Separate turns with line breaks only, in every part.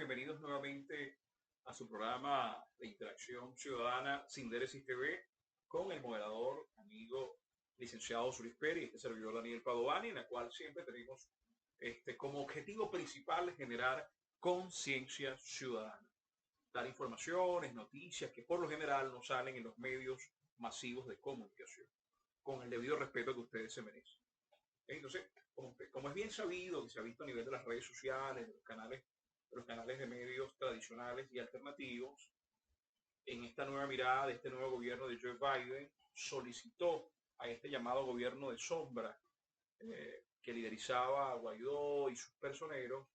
bienvenidos nuevamente a su programa de interacción ciudadana Sinderesis TV con el moderador, amigo, licenciado Sulis Peri, este servidor Daniel Padovani, en la cual siempre tenemos como objetivo principal generar conciencia ciudadana, dar informaciones, noticias que por lo general no salen en los medios masivos de comunicación, con el debido respeto que ustedes se merecen. Entonces, como es bien sabido, que se ha visto a nivel de las redes sociales, de los canales de medios tradicionales y alternativos, en esta nueva mirada de este nuevo gobierno de Joe Biden, solicitó a este llamado gobierno de sombra que liderizaba a Guaidó y sus personeros,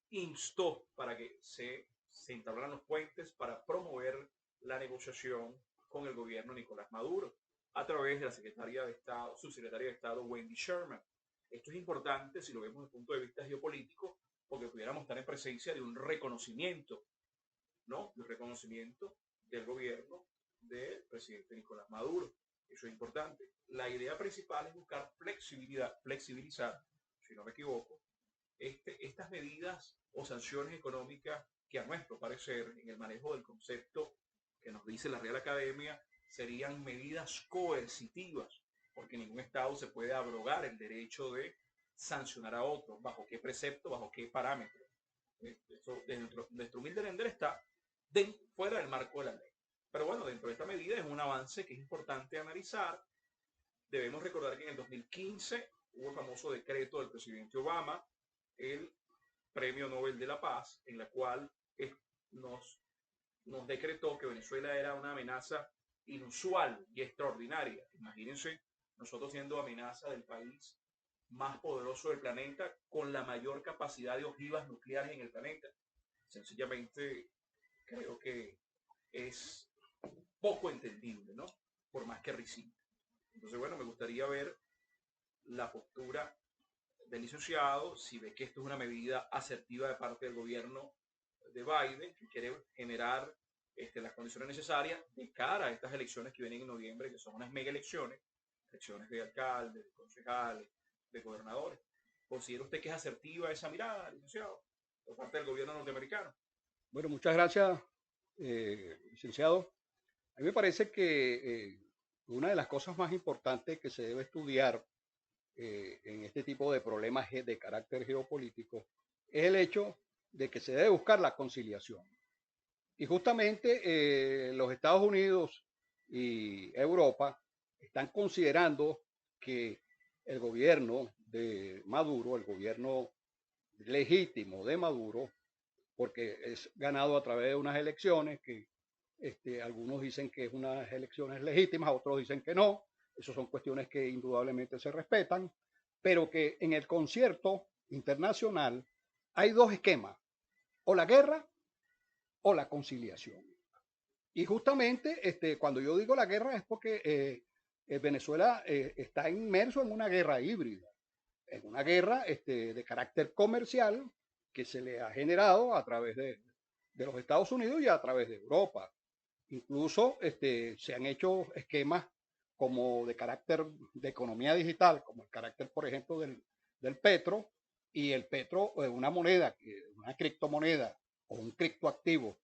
instó para que se entablaran los puentes para promover la negociación con el gobierno de Nicolás Maduro a través de la secretaria de Estado, subsecretaria de Estado Wendy Sherman. Esto es importante si lo vemos desde el punto de vista geopolítico, porque pudiéramos estar en presencia de un reconocimiento, ¿no? Un reconocimiento del gobierno del presidente Nicolás Maduro. Eso es importante. La idea principal es buscar flexibilizar, si no me equivoco, estas medidas o sanciones económicas que a nuestro parecer, en el manejo del concepto que nos dice la Real Academia, serían medidas coercitivas, porque ningún Estado se puede abrogar el derecho de sancionar a otro. ¿Bajo qué precepto? ¿Bajo qué parámetro? Eso, nuestro humilde entender, está fuera del marco de la ley. Pero bueno, dentro de esta medida es un avance que es importante analizar. Debemos recordar que en el 2015 hubo el famoso decreto del presidente Obama, el Premio Nobel de la Paz, en la cual nos decretó que Venezuela era una amenaza inusual y extraordinaria. Imagínense, nosotros siendo amenaza del país más poderoso del planeta, con la mayor capacidad de ojivas nucleares en el planeta. Sencillamente creo que es poco entendible, ¿no? Por más que risible. Entonces, bueno, me gustaría ver la postura del licenciado, si ve que esto es una medida asertiva de parte del gobierno de Biden, que quiere generar las condiciones necesarias de cara a estas elecciones que vienen en noviembre, que son unas mega elecciones de alcaldes, de concejales, de gobernadores. ¿Considera usted que es asertiva esa mirada, licenciado, por parte del gobierno norteamericano?
Bueno, muchas gracias, licenciado. A mí me parece que una de las cosas más importantes que se debe estudiar en este tipo de problemas de carácter geopolítico es el hecho de que se debe buscar la conciliación. Y justamente los Estados Unidos y Europa están considerando que el gobierno de Maduro, el gobierno legítimo de Maduro, porque es ganado a través de unas elecciones que algunos dicen que es unas elecciones legítimas, otros dicen que no. Esas son cuestiones que indudablemente se respetan, pero que en el concierto internacional hay dos esquemas, o la guerra o la conciliación. Y justamente cuando yo digo la guerra es porque Venezuela está inmerso en una guerra híbrida, en una guerra de carácter comercial que se le ha generado a través de los Estados Unidos y a través de Europa. Incluso se han hecho esquemas como de carácter de economía digital, como el carácter, por ejemplo, del petro, y el petro, una moneda, una criptomoneda o un criptoactivo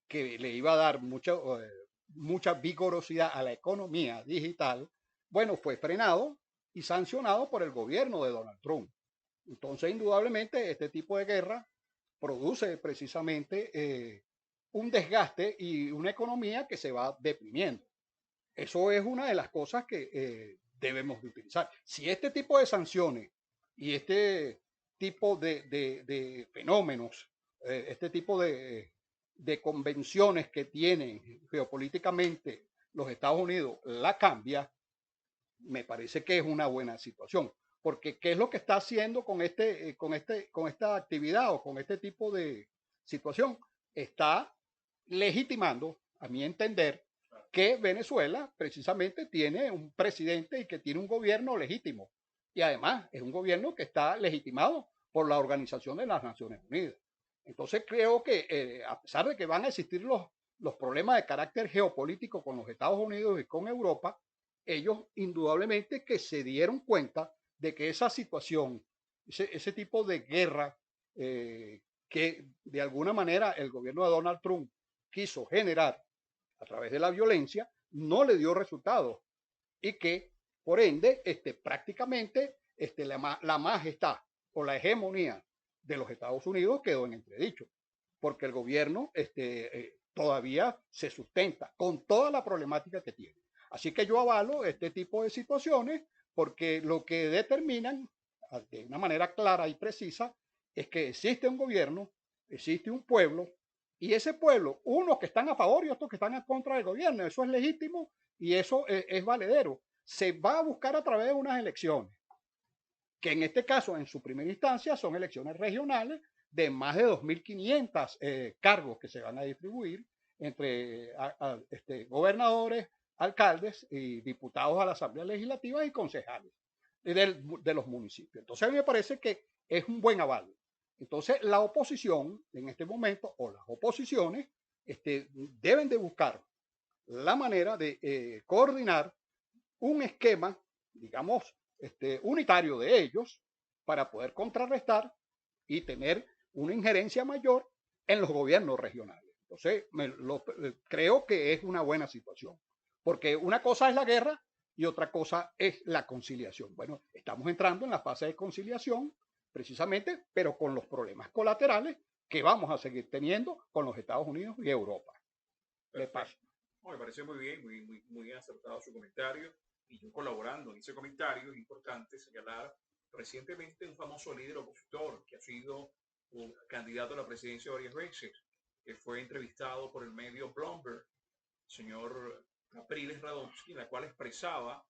que le iba a dar mucha vigorosidad a la economía digital, bueno, fue frenado y sancionado por el gobierno de Donald Trump. Entonces, indudablemente, este tipo de guerra produce precisamente un desgaste y una economía que se va deprimiendo. Eso es una de las cosas que debemos de utilizar. Si este tipo de sanciones y este tipo de fenómenos, este tipo de convenciones que tienen geopolíticamente los Estados Unidos la cambia, me parece que es una buena situación. Porque ¿qué es lo que está haciendo con esta actividad o con este tipo de situación? Está legitimando, a mi entender, que Venezuela precisamente tiene un presidente y que tiene un gobierno legítimo. Y además es un gobierno que está legitimado por la Organización de las Naciones Unidas. Entonces creo que a pesar de que van a existir los problemas de carácter geopolítico con los Estados Unidos y con Europa, ellos indudablemente que se dieron cuenta de que esa situación, ese tipo de guerra que de alguna manera el gobierno de Donald Trump quiso generar a través de la violencia, no le dio resultados y que por ende prácticamente la majestad o la hegemonía de los Estados Unidos quedó en entredicho, porque el gobierno todavía se sustenta con toda la problemática que tiene. Así que yo avalo este tipo de situaciones porque lo que determinan de una manera clara y precisa es que existe un gobierno, existe un pueblo, y ese pueblo, unos que están a favor y otros que están en contra del gobierno, eso es legítimo y eso es valedero. Se va a buscar a través de unas elecciones, que en este caso, en su primera instancia, son elecciones regionales de más de 2.500 cargos que se van a distribuir entre gobernadores, alcaldes y diputados a la Asamblea Legislativa y concejales de los municipios. Entonces, a mí me parece que es un buen aval. Entonces, la oposición en este momento, o las oposiciones, deben de buscar la manera de coordinar un esquema, digamos, unitario de ellos para poder contrarrestar y tener una injerencia mayor en los gobiernos regionales. Entonces, creo que es una buena situación, porque una cosa es la guerra y otra cosa es la conciliación. Bueno, estamos entrando en la fase de conciliación precisamente, pero con los problemas colaterales que vamos a seguir teniendo con los Estados Unidos y Europa.
Me parece muy bien, muy acertado su comentario. Y yo colaborando en ese comentario, es importante señalar recientemente un famoso líder opositor que ha sido un candidato a la presidencia varias veces, que fue entrevistado por el medio Bloomberg, el señor Capriles Radonsky, en la cual expresaba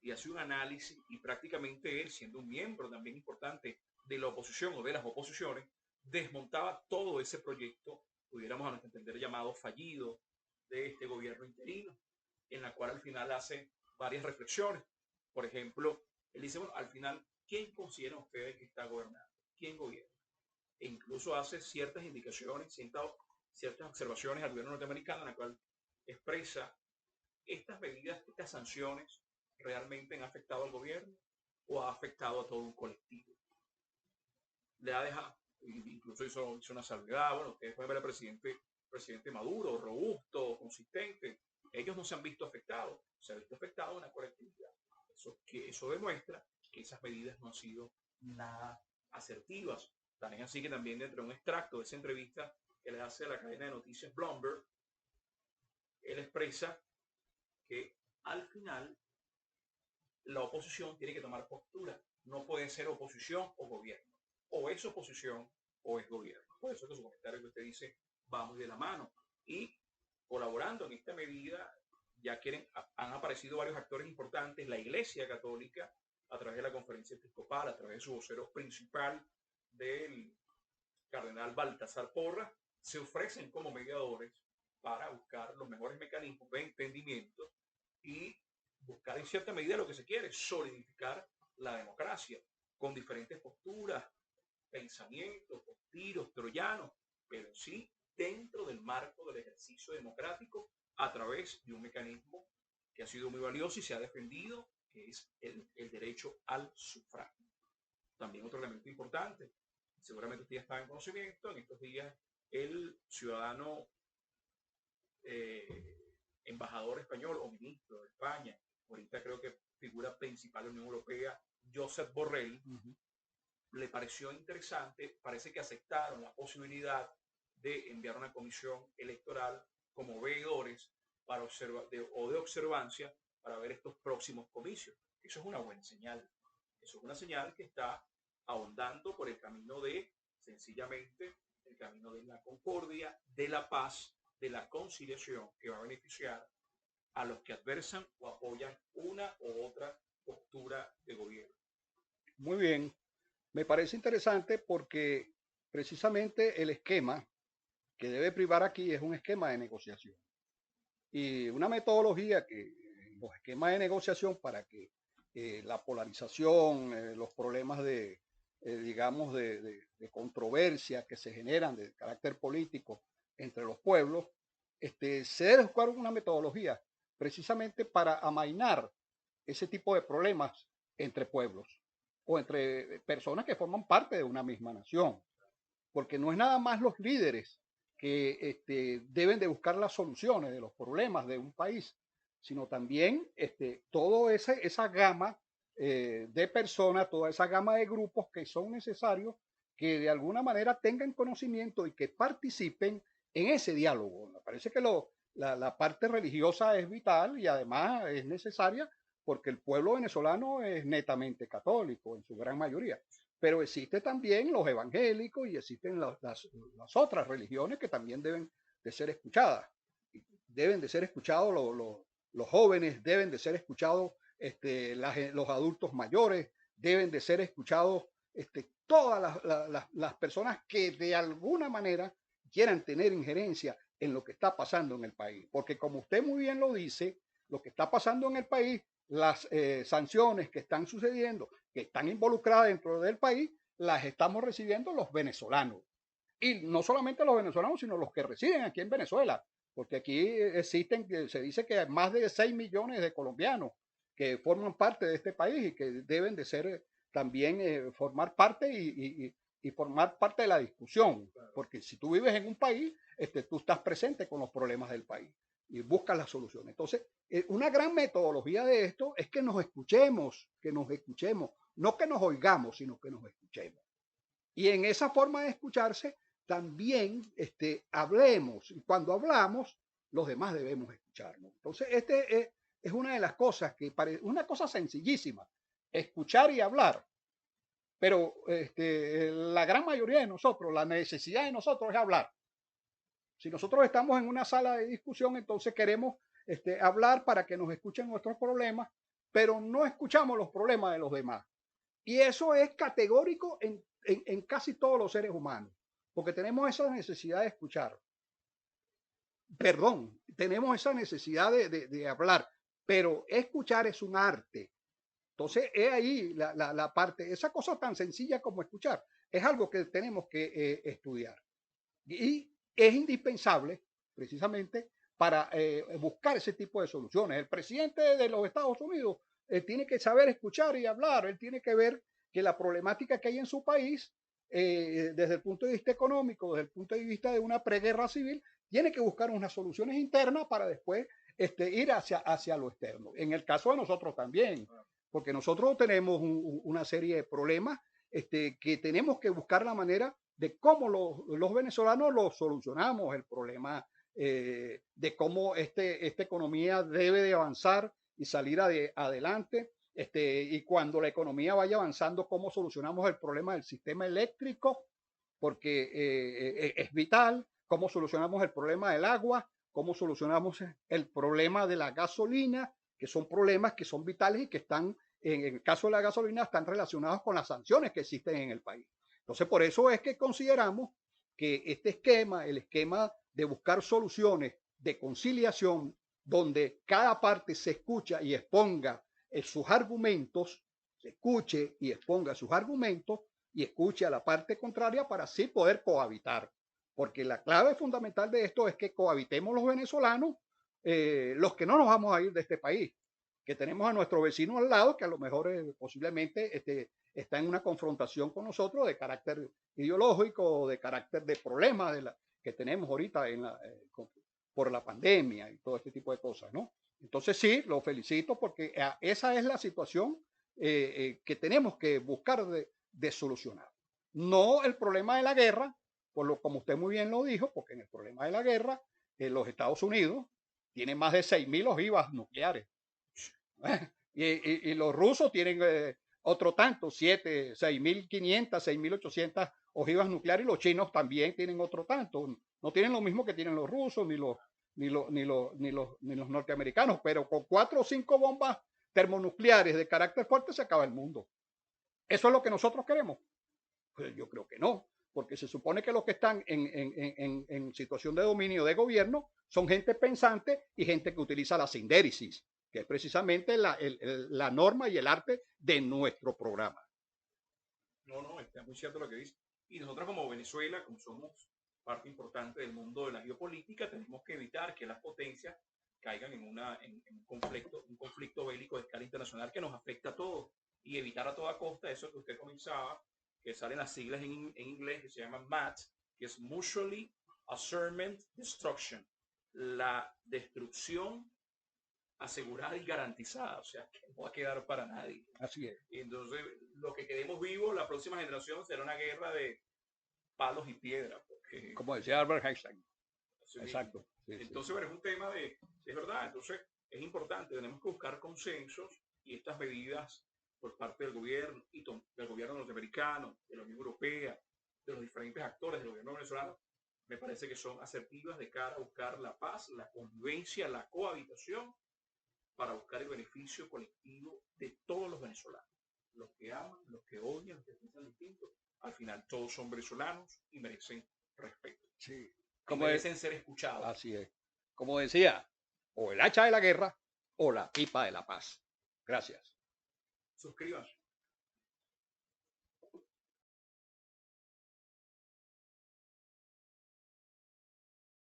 y hacía un análisis, y prácticamente él, siendo un miembro también importante de la oposición o de las oposiciones, desmontaba todo ese proyecto, pudiéramos a nuestro entender llamado fallido, de este gobierno interino, en la cual al final hace varias reflexiones. Por ejemplo, él dice, bueno, al final, ¿quién consideran ustedes que está gobernando? ¿Quién gobierna? E incluso hace ciertas indicaciones, ciertas observaciones al gobierno norteamericano, en la cual expresa estas medidas, estas sanciones, realmente han afectado al gobierno o ha afectado a todo un colectivo. Le ha dejado, incluso hizo una salvedad, bueno, ustedes pueden ver al presidente Maduro, robusto, consistente. Ellos no se han visto afectados, se ha visto afectado una colectividad. Eso demuestra que esas medidas no han sido nada asertivas. También así que también dentro de un extracto de esa entrevista que le hace a la cadena de noticias Bloomberg, él expresa que al final la oposición tiene que tomar postura. No puede ser oposición o gobierno. O es oposición o es gobierno. Por eso que su comentario que usted dice va muy de la mano. Y colaborando en esta medida, han aparecido varios actores importantes, la Iglesia Católica, a través de la Conferencia Episcopal, a través de su vocero principal, del cardenal Baltasar Porras, se ofrecen como mediadores para buscar los mejores mecanismos de entendimiento y buscar en cierta medida lo que se quiere, solidificar la democracia con diferentes posturas, pensamientos, tiros, troyanos, pero sí dentro del marco del ejercicio democrático a través de un mecanismo que ha sido muy valioso y se ha defendido, que es el derecho al sufragio. También otro elemento importante, seguramente usted ya está en conocimiento, en estos días el ciudadano embajador español o ministro de España, ahorita creo que figura principal de la Unión Europea, Josep Borrell, le pareció interesante, parece que aceptaron la posibilidad de enviar una comisión electoral como veedores para de observancia para ver estos próximos comicios. Eso es una buena señal. Eso es una señal que está ahondando por el camino de, sencillamente, el camino de la concordia, de la paz, de la conciliación, que va a beneficiar a los que adversan o apoyan una u otra postura de gobierno.
Muy bien. Me parece interesante porque precisamente el esquema que debe privar aquí es un esquema de negociación. Y una metodología que los esquemas de negociación para que la polarización, los problemas digamos, de controversia que se generan de carácter político entre los pueblos, se debe buscar una metodología precisamente para amainar ese tipo de problemas entre pueblos o entre personas que forman parte de una misma nación. porque no es nada más los líderes que deben de buscar las soluciones de los problemas de un país, sino también toda esa gama de personas, toda esa gama de grupos que son necesarios que de alguna manera tengan conocimiento y que participen en ese diálogo. Me parece que la parte religiosa es vital y además es necesaria porque el pueblo venezolano es netamente católico en su gran mayoría, pero existe también los evangélicos y existen las otras religiones que también deben de ser escuchadas. Deben de ser escuchados los jóvenes, deben de ser escuchados los adultos mayores, deben de ser escuchados todas las personas que de alguna manera quieran tener injerencia en lo que está pasando en el país. Porque como usted muy bien lo dice, lo que está pasando en el país, las sanciones que están sucediendo, que están involucradas dentro del país, las estamos recibiendo los venezolanos. Y no solamente los venezolanos, sino los que residen aquí en Venezuela, porque aquí existen, se dice que hay más de 6 millones de colombianos que forman parte de este país y que deben de ser también formar parte y formar parte de la discusión, porque si tú vives en un país, tú estás presente con los problemas del país y buscas las soluciones. Entonces, una gran metodología de esto es que nos escuchemos, no que nos oigamos, sino que nos escuchemos. Y en esa forma de escucharse, también hablemos. Y cuando hablamos, los demás debemos escucharnos. Entonces, es una de las cosas que parece una cosa sencillísima, escuchar y hablar. Pero la gran mayoría de nosotros, la necesidad de nosotros es hablar. Si nosotros estamos en una sala de discusión, entonces queremos hablar para que nos escuchen nuestros problemas, pero no escuchamos los problemas de los demás. Y eso es categórico en casi todos los seres humanos, porque tenemos esa necesidad de escuchar. Perdón, tenemos esa necesidad de hablar, pero escuchar es un arte. Entonces, es ahí la parte, esa cosa tan sencilla como escuchar, es algo que tenemos que estudiar. Y es indispensable, precisamente, para buscar ese tipo de soluciones. El presidente de los Estados Unidos tiene que saber escuchar y hablar, él tiene que ver que la problemática que hay en su país, desde el punto de vista económico, desde el punto de vista de una preguerra civil, tiene que buscar unas soluciones internas para después ir hacia lo externo. En el caso de nosotros también, porque nosotros tenemos una serie de problemas que tenemos que buscar la manera de cómo los venezolanos lo solucionamos, el problema de cómo esta economía debe de avanzar y salir adelante. Y cuando la economía vaya avanzando, cómo solucionamos el problema del sistema eléctrico, porque es vital, cómo solucionamos el problema del agua, cómo solucionamos el problema de la gasolina, que son problemas que son vitales y que están, en el caso de la gasolina, están relacionados con las sanciones que existen en el país. Entonces, por eso es que consideramos que este esquema, el esquema de buscar soluciones de conciliación, donde cada parte se escucha y exponga sus argumentos, se escuche y exponga sus argumentos y escuche a la parte contraria para así poder cohabitar. Porque la clave fundamental de esto es que cohabitemos los venezolanos, los que no nos vamos a ir de este país, que tenemos a nuestro vecino al lado, que a lo mejor posiblemente está en una confrontación con nosotros de carácter ideológico o de carácter de problema que tenemos ahorita por la pandemia y todo este tipo de cosas, ¿no? Entonces sí, lo felicito porque esa es la situación que tenemos que buscar de solucionar. No el problema de la guerra, como usted muy bien lo dijo, porque en el problema de la guerra, los Estados Unidos tienen más de 6.000 ojivas nucleares. Y los rusos tienen otro tanto, 6.500, 6.800 ojivas nucleares, y los chinos también tienen otro tanto. No tienen lo mismo que tienen los rusos ni los norteamericanos, pero con 4 o 5 bombas termonucleares de carácter fuerte se acaba el mundo. ¿Eso es lo que nosotros queremos? Pues yo creo que no, porque se supone que los que están en situación de dominio de gobierno son gente pensante y gente que utiliza la sindéresis, que es precisamente la norma y el arte de nuestro programa.
No, está muy cierto lo que dice. Y nosotros como Venezuela, como somos parte importante del mundo de la geopolítica, tenemos que evitar que las potencias caigan en un conflicto bélico de escala internacional que nos afecta a todos y evitar a toda costa eso que usted comenzaba, que salen las siglas en inglés, que se llama MAT, que es Mutually Assured Destruction, la destrucción asegurada y garantizada, o sea, que no va a quedar para nadie.
Así es.
Y entonces, los que quedemos vivos, la próxima generación será una guerra de palos y piedras. Porque,
como decía Albert Einstein. Exacto. Sí,
entonces,
sí.
bueno, es un tema es verdad, entonces es importante, tenemos que buscar consensos y estas medidas por parte del gobierno y del gobierno norteamericano, de la Unión Europea, de los diferentes actores del gobierno venezolano, me parece que son asertivas de cara a buscar la paz, la convivencia, la cohabitación, para buscar el beneficio colectivo de todos los venezolanos. Los que aman, los que odian, los que piensan distinto, al final todos son venezolanos y merecen respeto.
Sí.
Y merecen ser escuchados.
Así es. Como decía, o el hacha de la guerra o la pipa de la paz. Gracias.
Suscríbanse.